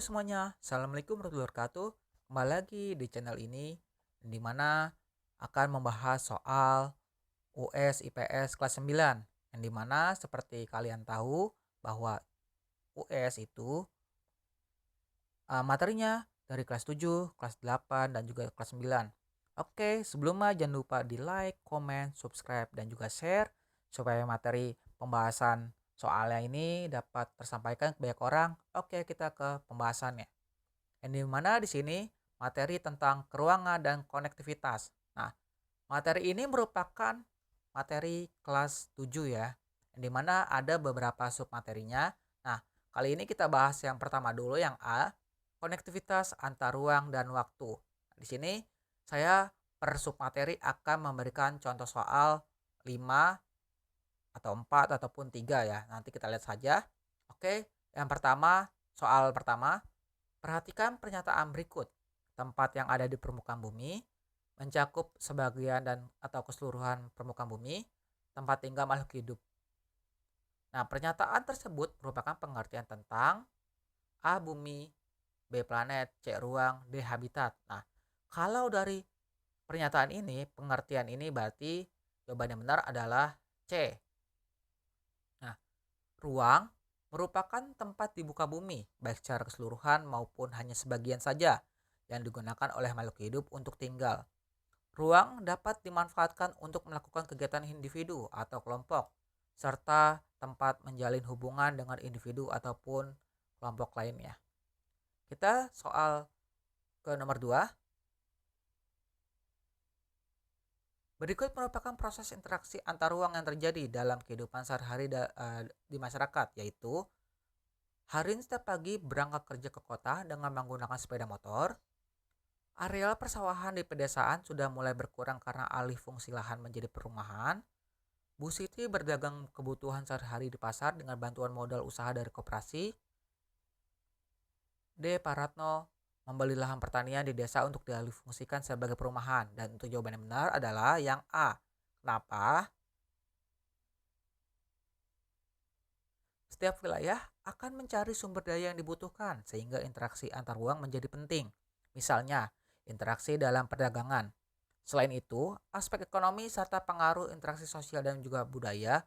semuanya, Assalamualaikum warahmatullahi wabarakatuh. Kembali lagi di channel ini, di mana akan membahas soal US IPS kelas 9. Yang di mana seperti kalian tahu bahwa US itu materinya dari kelas 7, kelas 8, dan juga kelas 9. Oke, sebelumnya jangan lupa di like, comment, subscribe, dan juga share supaya materi pembahasan soalnya ini dapat tersampaikan ke banyak orang. Oke, kita ke pembahasannya. Yang dimana di sini materi tentang keruangan dan konektivitas. Nah, materi ini merupakan materi kelas 7 ya, yang dimana ada beberapa submaterinya. Nah, kali ini kita bahas yang pertama dulu, yang A, konektivitas antar ruang dan waktu. Nah, di sini saya per submateri akan memberikan contoh soal 5 atau 4 ataupun 3 ya. Nanti kita lihat saja. Oke, yang pertama, soal pertama. Perhatikan pernyataan berikut. Tempat yang ada di permukaan bumi mencakup sebagian dan atau keseluruhan permukaan bumi, tempat tinggal makhluk hidup. Nah, pernyataan tersebut merupakan pengertian tentang A. Bumi, B. Planet, C. Ruang, D. Habitat. Nah, kalau dari pernyataan ini, pengertian ini berarti jawaban yang benar adalah C. Nah, ruang merupakan tempat di muka bumi, baik secara keseluruhan maupun hanya sebagian saja yang digunakan oleh makhluk hidup untuk tinggal. Ruang dapat dimanfaatkan untuk melakukan kegiatan individu atau kelompok, serta tempat menjalin hubungan dengan individu ataupun kelompok lainnya. Kita soal ke nomor 2. Berikut merupakan proses interaksi antar ruang yang terjadi dalam kehidupan sehari-hari di masyarakat, yaitu Harin setiap pagi berangkat kerja ke kota dengan menggunakan sepeda motor. Areal persawahan di pedesaan sudah mulai berkurang karena alih fungsi lahan menjadi perumahan. Bu Siti berdagang kebutuhan sehari-hari di pasar dengan bantuan modal usaha dari koperasi. D. Paratno membeli lahan pertanian di desa untuk dialih fungsikan sebagai perumahan. Dan untuk jawaban yang benar adalah yang A. Kenapa? Setiap wilayah akan mencari sumber daya yang dibutuhkan sehingga interaksi antar ruang menjadi penting. Misalnya, interaksi dalam perdagangan. Selain itu, aspek ekonomi serta pengaruh interaksi sosial dan juga budaya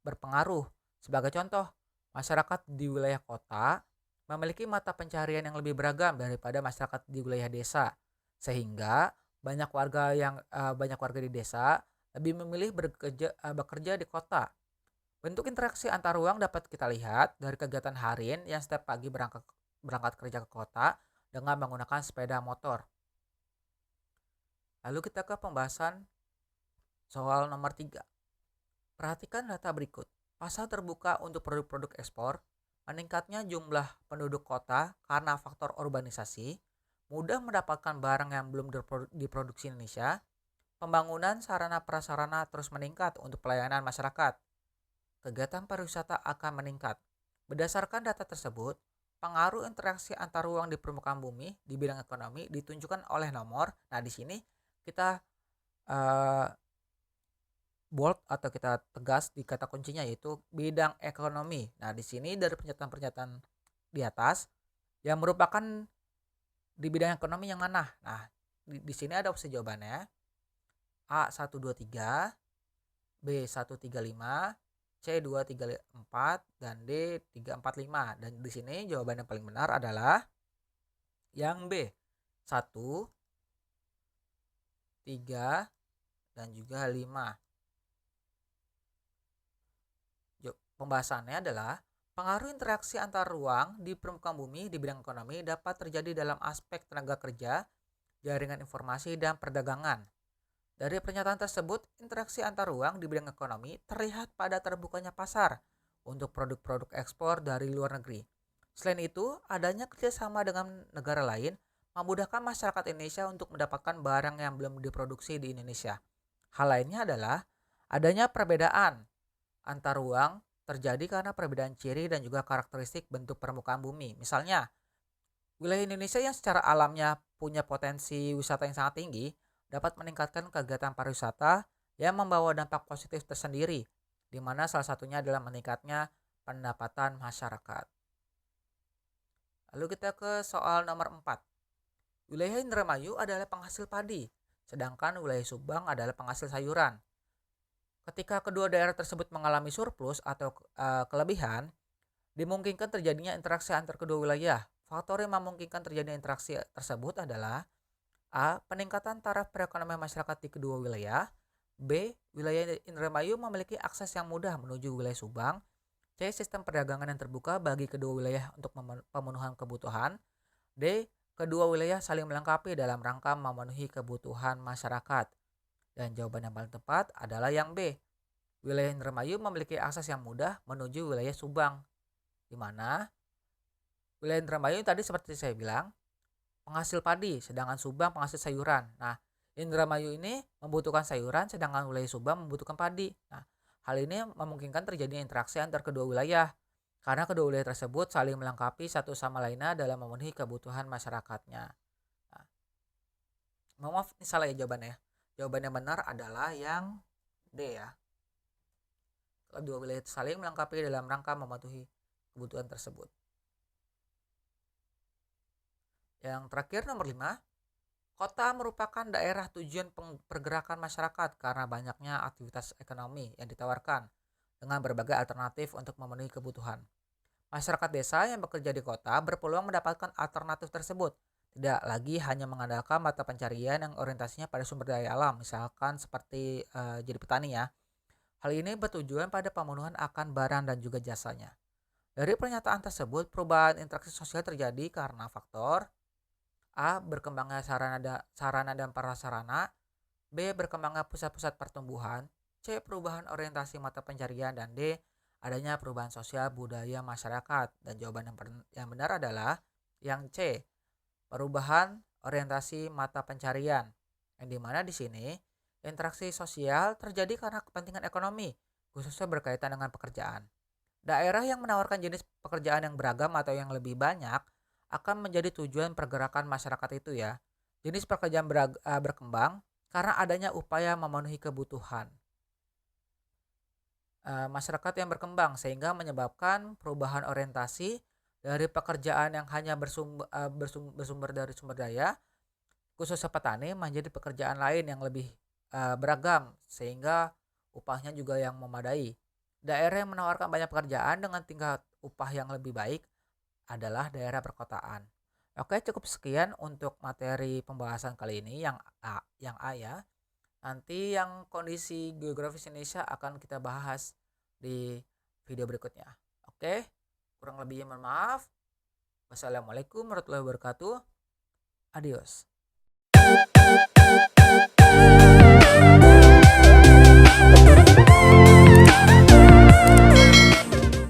berpengaruh. Sebagai contoh, masyarakat di wilayah kota memiliki mata pencaharian yang lebih beragam daripada masyarakat di wilayah desa. Sehingga banyak warga di desa lebih memilih bekerja di kota. Bentuk interaksi antar ruang dapat kita lihat dari kegiatan Harin yang setiap pagi berangkat kerja ke kota dengan menggunakan sepeda motor. Lalu kita ke pembahasan soal nomor 3. Perhatikan data berikut. Pasar terbuka untuk produk-produk ekspor, meningkatnya jumlah penduduk kota karena faktor urbanisasi, mudah mendapatkan barang yang belum diproduksi Indonesia, pembangunan sarana prasarana terus meningkat untuk pelayanan masyarakat. Kegiatan pariwisata akan meningkat. Berdasarkan data tersebut, pengaruh interaksi antar ruang di permukaan bumi di bidang ekonomi ditunjukkan oleh nomor. Nah, di sini kita uh, bold atau kita tegas di kata kuncinya, yaitu bidang ekonomi. Nah, di sini dari pernyataan-pernyataan di atas yang merupakan di bidang ekonomi yang mana? Nah, di sini ada opsi jawabannya. A 123, B 135, C234, dan D345. Dan di sini jawaban yang paling benar adalah yang B, 1, 3, dan juga 5. Pembahasannya adalah pengaruh interaksi antar ruang di permukaan bumi di bidang ekonomi dapat terjadi dalam aspek tenaga kerja, jaringan informasi, dan perdagangan. Dari pernyataan tersebut, interaksi antar ruang di bidang ekonomi terlihat pada terbukanya pasar untuk produk-produk ekspor dari luar negeri. Selain itu, adanya kerjasama dengan negara lain memudahkan masyarakat Indonesia untuk mendapatkan barang yang belum diproduksi di Indonesia. Hal lainnya adalah adanya perbedaan antar ruang terjadi karena perbedaan ciri dan juga karakteristik bentuk permukaan bumi. Misalnya, wilayah Indonesia yang secara alamnya punya potensi wisata yang sangat tinggi dapat meningkatkan kegiatan pariwisata yang membawa dampak positif tersendiri, di mana salah satunya adalah meningkatnya pendapatan masyarakat. Lalu kita ke soal nomor 4. Wilayah Indramayu adalah penghasil padi, sedangkan wilayah Subang adalah penghasil sayuran. Ketika kedua daerah tersebut mengalami surplus atau kelebihan, dimungkinkan terjadinya interaksi antar kedua wilayah. Faktor yang memungkinkan terjadinya interaksi tersebut adalah A. Peningkatan taraf perekonomian masyarakat di kedua wilayah. B. Wilayah Indramayu memiliki akses yang mudah menuju wilayah Subang. C. Sistem perdagangan yang terbuka bagi kedua wilayah untuk pemenuhan kebutuhan. D. Kedua wilayah saling melengkapi dalam rangka memenuhi kebutuhan masyarakat. Dan jawaban yang paling tepat adalah yang B. Wilayah Indramayu memiliki akses yang mudah menuju wilayah Subang. Di mana wilayah Indramayu tadi seperti saya bilang penghasil padi, sedangkan Subang penghasil sayuran. Nah, Indramayu ini membutuhkan sayuran, sedangkan wilayah Subang membutuhkan padi. Nah, hal ini memungkinkan terjadinya interaksi antar kedua wilayah, karena kedua wilayah tersebut saling melengkapi satu sama lainnya dalam memenuhi kebutuhan masyarakatnya. Nah, maaf, ini salah ya jawabannya. Jawaban yang benar adalah yang D ya. Kedua wilayah saling melengkapi dalam rangka memenuhi kebutuhan tersebut. Yang terakhir nomor 5, kota merupakan daerah tujuan pergerakan masyarakat karena banyaknya aktivitas ekonomi yang ditawarkan dengan berbagai alternatif untuk memenuhi kebutuhan. Masyarakat desa yang bekerja di kota berpeluang mendapatkan alternatif tersebut, tidak lagi hanya mengandalkan mata pencarian yang orientasinya pada sumber daya alam, misalkan seperti jadi petani ya. Hal ini bertujuan pada pemenuhan akan barang dan juga jasanya. Dari pernyataan tersebut, perubahan interaksi sosial terjadi karena faktor A. Berkembangnya sarana dan prasarana. B. Berkembangnya pusat-pusat pertumbuhan. C. Perubahan orientasi mata pencarian. Dan D. Adanya perubahan sosial budaya masyarakat. Dan jawaban yang benar adalah yang C. Perubahan orientasi mata pencarian. Yang dimana di sini interaksi sosial terjadi karena kepentingan ekonomi, khususnya berkaitan dengan pekerjaan. Daerah yang menawarkan jenis pekerjaan yang beragam atau yang lebih banyak akan menjadi tujuan pergerakan masyarakat itu ya. Jenis pekerjaan berkembang karena adanya upaya memenuhi kebutuhan masyarakat yang berkembang, sehingga menyebabkan perubahan orientasi dari pekerjaan yang hanya bersumber dari sumber daya khususnya petani menjadi pekerjaan lain yang lebih beragam, sehingga upahnya juga yang memadai. Daerah yang menawarkan banyak pekerjaan dengan tingkat upah yang lebih baik adalah daerah perkotaan. Oke, cukup sekian untuk materi pembahasan kali ini yang A ya. Nanti yang kondisi geografis Indonesia akan kita bahas di video berikutnya. Oke, kurang lebihnya mohon maaf. Wassalamualaikum warahmatullahi wabarakatuh. Adios.